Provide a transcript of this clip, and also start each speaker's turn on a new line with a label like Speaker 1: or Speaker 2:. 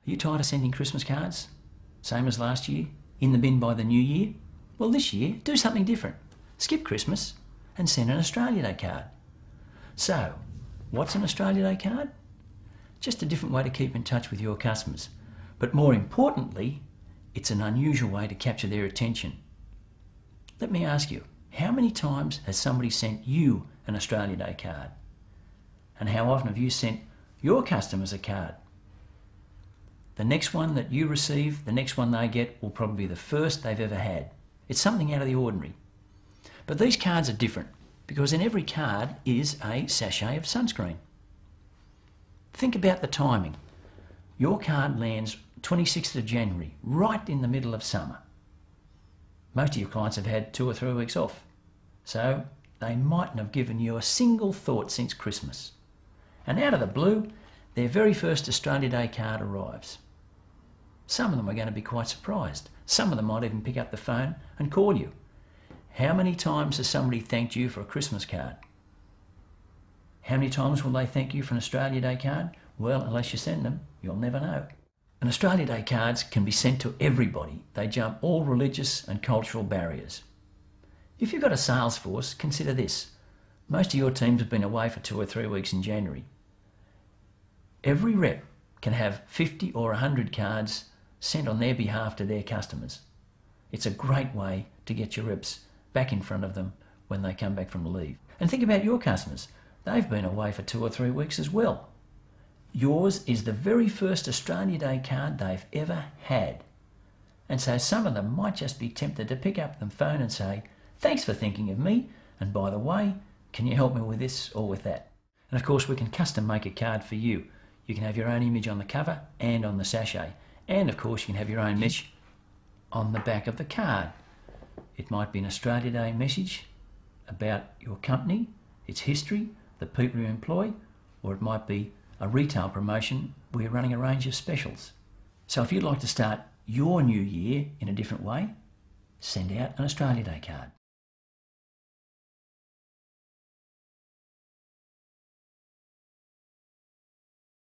Speaker 1: Are you tired of sending Christmas cards? Same as last year? In the bin by the new year? Well, this year, do something different. Skip Christmas and send an Australia Day card. So, what's an Australia Day card? Just a different way to keep in touch with your customers. But more importantly, it's an unusual way to capture their attention. Let me ask you, how many times has somebody sent you an Australia Day card? And how often have you sent your customers a card? The next one that you receive, the next one they get, will probably be the first they've ever had. It's something out of the ordinary. But these cards are different because in every card is a sachet of sunscreen. Think about the timing. Your card lands 26th of January, right in the middle of summer. Most of your clients have had 2 or 3 weeks off, so they mightn't have given you a single thought since Christmas. And out of the blue, their very first Australia Day card arrives. Some of them are going to be quite surprised. Some of them might even pick up the phone and call you. How many times has somebody thanked you for a Christmas card? How many times will they thank you for an Australia Day card? Well, unless you send them, you'll never know. And Australia Day cards can be sent to everybody. They jump all religious and cultural barriers. If you've got a sales force, consider this. Most of your teams have been away for 2 or 3 weeks in January. Every rep can have 50 or 100 cards sent on their behalf to their customers. It's a great way to get your reps back in front of them when they come back from leave. And think about your customers. They've been away for 2 or 3 weeks as well. Yours is the very first Australia Day card they've ever had. And so some of them might just be tempted to pick up the phone and say, "Thanks for thinking of me, and by the way, can you help me with this or with that?" And of course we can custom make a card for you. You can have your own image on the cover and on the sachet. And of course you can have your own message on the back of the card. It might be an Australia Day message about your company, its history, the people you employ, or it might be a retail promotion where you're running a range of specials. So if you'd like to start your new year in a different way, send out an Australia Day card.